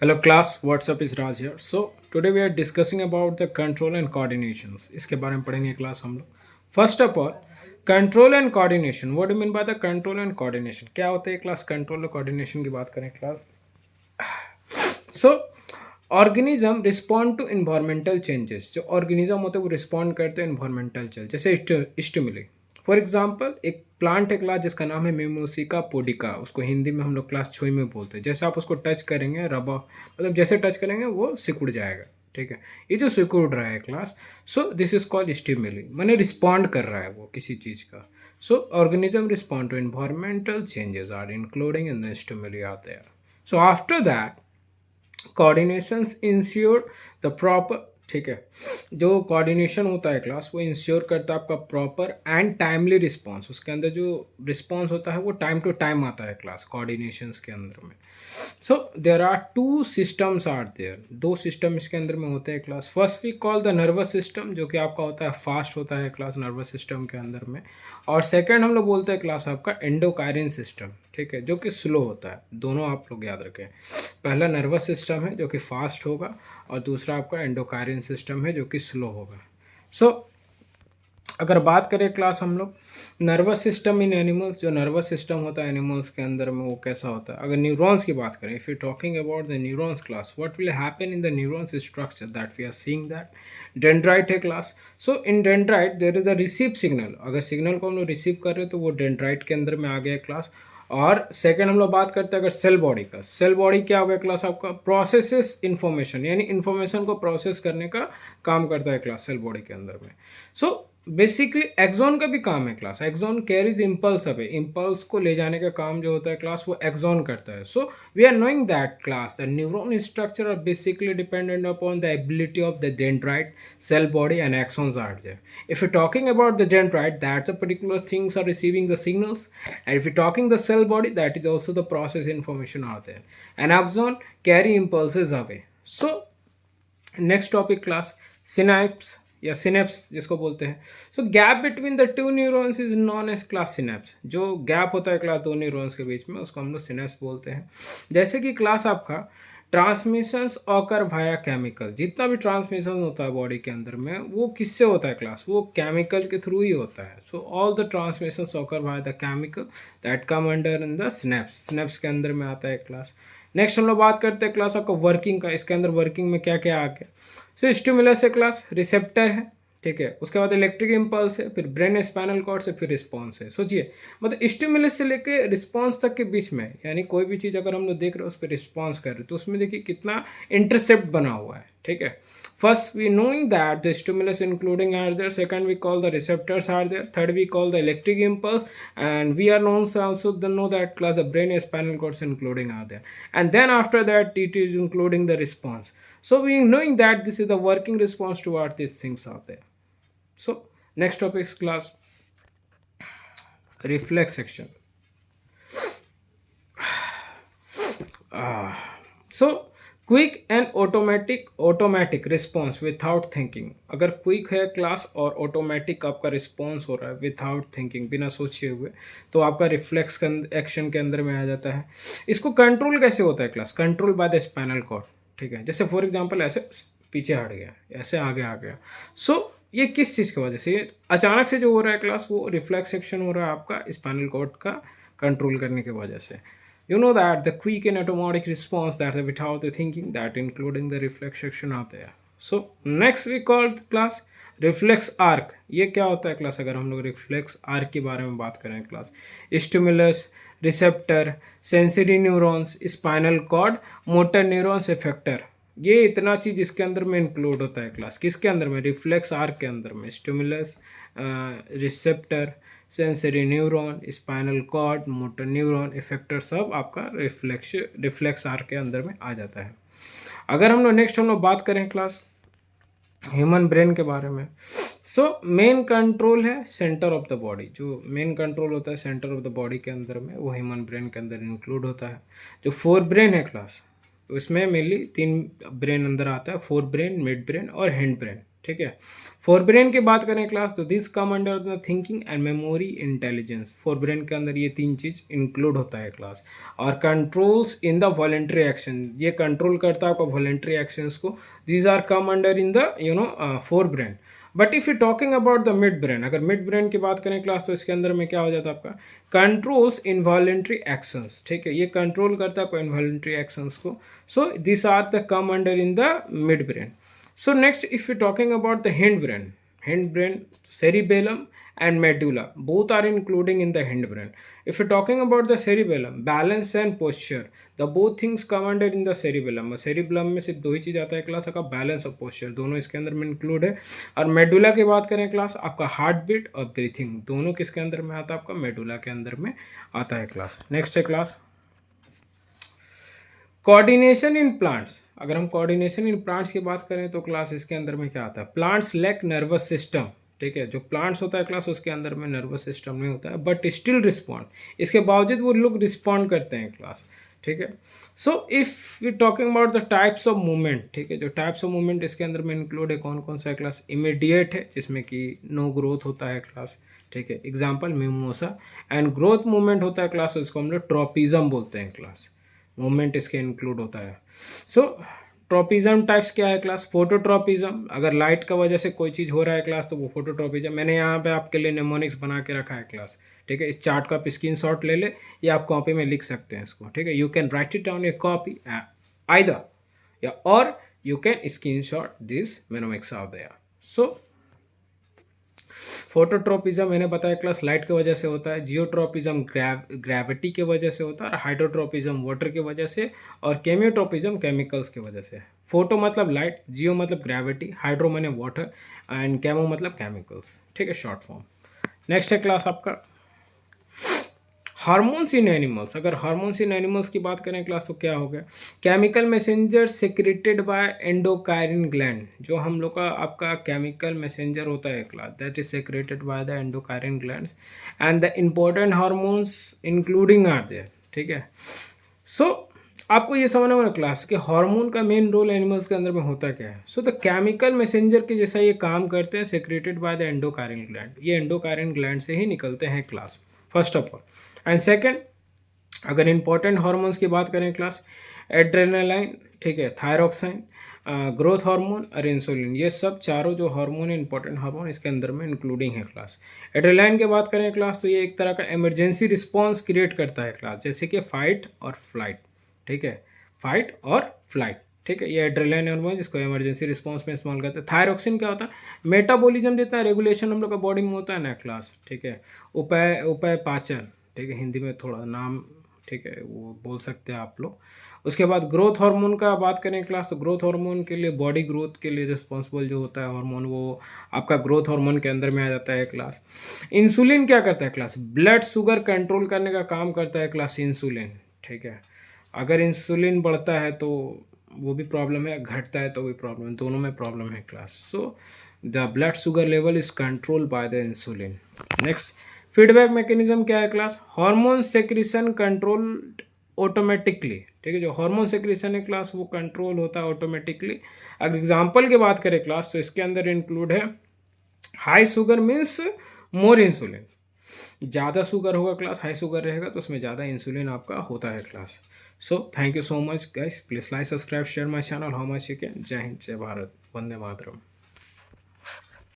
Hello class, what's up is Raj here. So today we are discussing about the control and coordinations. इसके बारे में पढ़ेंगे class हम लोग. First of all, control and coordination. What do you mean by the control and coordination? क्या होता है class control और कोऑर्डिनेशन की बात करें class. So organism respond to environmental changes. जो ऑर्गेनिज्म होते हैं वो रिस्पॉन्ड करते हैं इन्वायरमेंटल चेंज, जैसे स्टिमुली. फॉर एग्जाम्पल एक प्लांट है क्लास जिसका नाम है मिमोसिका पोडिका. उसको हिंदी में हम लोग क्लास 6 में बोलते हैं. जैसे आप उसको टच करेंगे रबा, मतलब जैसे टच करेंगे वो सिकुड़ जाएगा. ठीक है, ये जो सिकुड़ रहा है class, so this is called stimuli, मैंने रिस्पॉन्ड कर रहा है वो किसी चीज़ का. So organism respond to environmental changes are including in the stimuli आते हैं. So after that coordinations ensure the proper. ठीक है, जो कोऑर्डिनेशन होता है क्लास वो इंश्योर करता है आपका प्रॉपर एंड टाइमली रिस्पांस. उसके अंदर जो रिस्पांस होता है वो टाइम टू टाइम आता है क्लास कोऑर्डिनेशंस के अंदर में. So there are two systems are there. दो सिस्टम इसके अंदर में होते हैं class. First we call the nervous system, जो कि आपका होता है फास्ट होता है क्लास नर्वस सिस्टम के अंदर में. और सेकेंड हम लोग बोलते हैं क्लास आपका एंडोकाइरिन सिस्टम. ठीक है, जो कि स्लो होता है. दोनों आप लोग याद रखें. पहला नर्वस सिस्टम है जो कि फास्ट होगा, और दूसरा आपका एंडोकाइरिन सिस्टम है जो कि स्लो होगा. सो अगर बात करें क्लास हम लोग नर्वस सिस्टम इन एनिमल्स, जो नर्वस सिस्टम होता है एनिमल्स के अंदर में वो कैसा होता है. अगर न्यूरॉन्स की बात करें, if you talking about the neurons class, what will happen in the neurons structure that we are seeing that dendrite है class. So in dendrite there is a receive signal. अगर सिग्नल को हम लोग receive कर रहे हैं तो वो डेंड्राइट के अंदर में आ गया क्लास. और सेकेंड हम लोग बात करते हैं अगर सेल बॉडी का. सेल बॉडी क्या हो गया क्लास आपका प्रोसेसेस इन्फॉर्मेशन, यानी इन्फॉर्मेशन को प्रोसेस करने का काम करता है क्लास सेल बॉडी के अंदर में. सो बेसिकली एक्सॉन का भी काम है class. Axon carries impulse away. Impulse को ले जाने का काम जो होता है क्लास वो एक्सॉन करता है. So we are knowing that class the neuron structure are basically dependent upon the ability of the dendrite, cell body and axons are there. If you're talking about the dendrite, that's the particular things are receiving the signals, and if you're talking the cell body, that is also the process information out there. And axon carry impulses away. So next topic class synapse या synapse जिसको बोलते हैं. So gap between the two neurons is known as class synapse. जो gap होता है class दो neurons के बीच में उसको हम लोग सिनेप्स बोलते हैं. जैसे कि क्लास आपका ट्रांसमिशंस ऑकर वाया केमिकल. जितना भी ट्रांसमिशन होता है बॉडी के अंदर में वो किससे होता है क्लास, वो केमिकल के थ्रू ही होता है. So all the transmissions occur via the chemical that come under in the snaps. Snaps के अंदर में आता है क्लास. नेक्स्ट हम लोग बात करते हैं क्लास आपका वर्किंग का. इसके अंदर वर्किंग में क्या क्या आ गया. सो स्टिमुलस है क्लास, रिसेप्टर है. ठीक है, उसके बाद इलेक्ट्रिक इम्पल्स है, फिर ब्रेन स्पाइनल कॉर्ड से, फिर रिस्पॉन्स है. सोचिए मतलब स्टिमुलस से लेके रिस्पॉन्स तक के बीच में, यानी कोई भी चीज़ अगर हम लोग देख रहे हो उस पर रिस्पॉन्स कर रहे हो तो उसमें देखिए कितना इंटरसेप्ट बना हुआ है. ठीक है, first we knowing that the stimulus including are there, second we call the receptors are there, third we call the electric impulse, and we are known also know that class the brain spinal cords including are there, and then after that it is including the response. So we knowing that this is the working response towards these things out there. So next topic is class reflex section. So quick and automatic response without thinking. अगर quick है class और automatic आपका response हो रहा है without thinking, बिना सोचे हुए, तो आपका रिफ्लेक्स एक्शन के अंदर में आ जाता है. इसको कंट्रोल कैसे होता है class, control by the spinal cord. ठीक है, जैसे फॉर एग्जांपल ऐसे पीछे हट गया, ऐसे आगे आ गया. सो ये किस चीज़ की वजह से, अचानक से जो हो रहा है क्लास वो रिफ्लेक्स एक्शन हो रहा है आपका स्पाइनल कॉर्ड का कंट्रोल करने की वजह से. You know that the quick and automatic response that without the thinking, that including the reflex action out there. So next we call class reflex arc. ये क्या होता है क्लास, अगर हम लोग रिफ्लेक्स आर्क के बारे में बात करें class, stimulus, receptor, sensory neurons, spinal cord, motor neurons, effector, ये इतना चीज़ इसके अंदर में इंक्लूड होता है क्लास. किसके अंदर में, रिफ्लेक्स आर्क के अंदर में. Stimulus, receptor, sensory neuron, spinal cord, motor neuron, effector, सब आपका रिफ्लेक्स आर्क के अंदर में आ जाता है. अगर हम लोग नेक्स्ट हम लोग बात करें क्लास ह्यूमन ब्रेन के बारे में. सो मेन कंट्रोल है सेंटर ऑफ द बॉडी. जो मेन कंट्रोल होता है सेंटर ऑफ द बॉडी के अंदर में वो ह्यूमन ब्रेन के अंदर इंक्लूड होता है. जो फोर ब्रेन है क्लास, तो इसमें मेनली तीन ब्रेन अंदर आता है, फोर ब्रेन, मिड ब्रेन और हैंड ब्रेन. ठीक है, फोरब्रेन की बात करें क्लास तो this come under the thinking and memory intelligence. Forebrain के अंदर ये तीन चीज इंक्लूड होता है क्लास। और controls in the voluntary action, ये कंट्रोल करता है आपका वॉलेंट्री एक्शंस को। These are come under in the forebrain. But if you talking about the midbrain, अगर मिड ब्रेन की बात करें क्लास तो इसके अंदर में क्या हो जाता है आपका कंट्रोल्स इनवॉलेंट्री एक्शंस। ठीक है, ये कंट्रोल करता है आपको इनवॉलेंट्री एक्शंस को। So this are the come under in the midbrain. So next, if we're talking about the hind brain, cerebellum and medulla, both are including in the hind brain. If you're talking about the cerebellum, balance and posture, the both things come under in the cerebellum. cerebellum में सिर्फ दो ही चीज़ आता है class, आपका balance और posture, दोनों इसके अंदर में इंक्लूड है। और मेडुला की बात करें क्लास, आपका हार्ट बीट और ब्रीथिंग दोनों किसके अंदर में आता है, आपका मेडुला के अंदर में आता है क्लास। नेक्स्ट है क्लास कोऑर्डिनेशन इन प्लांट्स। अगर हम कोऑर्डिनेशन इन प्लांट्स की बात करें तो क्लास इसके अंदर में क्या आता है, प्लांट्स लैक नर्वस सिस्टम। ठीक है, जो प्लांट्स होता है क्लास उसके अंदर में नर्वस सिस्टम नहीं होता है, बट स्टिल रिस्पॉन्ड, इसके बावजूद वो लोग रिस्पॉन्ड करते हैं क्लास। ठीक है, so if we talking about the types of movement, ठीक है, जो टाइप्स ऑफ मूवमेंट इसके अंदर में इंक्लूड है कौन कौन सा है क्लास, इमीडिएट है जिसमें कि नो ग्रोथ होता है क्लास। ठीक है, example mimosa. And growth movement होता है क्लास, उसको हम लोग ट्रॉपिज्म बोलते हैं क्लास, मूवमेंट इसके इंक्लूड होता है। सो ट्रॉपिज्म टाइप्स क्या है क्लास, फोटोट्रॉपिज्म, अगर लाइट का वजह से कोई चीज़ हो रहा है क्लास तो वो फोटोट्रॉपिज्म। मैंने यहाँ पे आपके लिए नेमोनिक्स बना के रखा है क्लास। ठीक है, इस चार्ट का आप स्क्रीन शॉट ले ले या आप कॉपी में लिख सकते हैं इसको। ठीक है, you can write it down a copy either या or you can screenshot this mnemonics out there. So phototropism मैंने बताया क्लास लाइट की वजह से होता है, जियोट्रोपिज्म ग्रेविटी की वजह से होता है, और हाइड्रोट्रोपिज्म वाटर की वजह से, और केमियोट्रोपिज्म केमिकल्स की वजह से। फोटो मतलब लाइट, जियो मतलब ग्रेविटी, हाइड्रो माने वाटर, एंड केमो मतलब केमिकल्स। ठीक है, शॉर्ट फॉर्म। नेक्स्ट है क्लास आपका हार्मोन्स इन एनिमल्स। अगर हार्मोन्स इन एनिमल्स की बात करें क्लास तो क्या हो गया, chemical messenger secreted by endocrine gland, जो हम लोग का आपका केमिकल मैसेंजर होता है class, that is secreted by the endocrine glands and the important hormones including are there. ठीक है, सो आपको ये समझना होगा क्लास कि हार्मोन का मेन रोल एनिमल्स के अंदर में होता क्या है। सो द केमिकल मैसेंजर के जैसा ये काम करते हैं, secreted by the endocrine gland, ये एंडोक्राइन ग्लैंड से ही निकलते हैं class, first of all. And second, अगर इंपॉर्टेंट हार्मोन्स की बात करें क्लास, एड्रेनालाइन, ठीक है, थायरोक्साइन, ग्रोथ हार्मोन और इंसुलिन, ये सब चारों जो हार्मोन है इंपॉर्टेंट हार्मोन इसके अंदर में इंक्लूडिंग है क्लास। एड्रेनालाइन की बात करें क्लास तो ये एक तरह का इमरजेंसी रिस्पॉन्स क्रिएट करता है क्लास, जैसे कि फाइट और फ्लाइट। ठीक है, फाइट और फ्लाइट। ठीक है, ये एड्रेनालाइन हार्मोन जिसको इमरजेंसी रिस्पॉन्स में इस्तेमाल करते हैं। थायरोक्सिन क्या होता है, मेटाबॉलिज्म देता है, रेगुलेशन हम लोग का बॉडी में होता है ना क्लास। ठीक है, उपाय उपाय पाचन, ठीक है, हिंदी में थोड़ा नाम, ठीक है, वो बोल सकते हैं आप लोग। उसके बाद ग्रोथ हार्मोन का बात करें क्लास तो ग्रोथ हार्मोन के लिए, बॉडी ग्रोथ के लिए रिस्पॉन्सिबल जो होता है हार्मोन, वो आपका ग्रोथ हार्मोन के अंदर में आ जाता है क्लास। इंसुलिन क्या करता है क्लास, ब्लड शुगर कंट्रोल करने का काम करता है क्लास इंसुलिन। ठीक है, अगर इंसुलिन बढ़ता है तो वो भी प्रॉब्लम है, घटता है तो भी प्रॉब्लम है, दोनों में प्रॉब्लम है class. So the blood sugar level is control by the insulin. Next, feedback mechanism क्या है class, hormone secretion controlled automatically. ठीक है, जो हार्मोन सेक्रेशन है क्लास वो कंट्रोल होता है ऑटोमेटिकली। अगर एग्जांपल की बात करें क्लास तो इसके अंदर इंक्लूड है high sugar means more insulin, ज़्यादा शुगर होगा क्लास, हाई शुगर रहेगा तो उसमें ज़्यादा इंसुलिन आपका होता है class. So thank you so much guys, please like subscribe share my channel how much you can. जय हिंद, जय भारत, वंदे मातरम।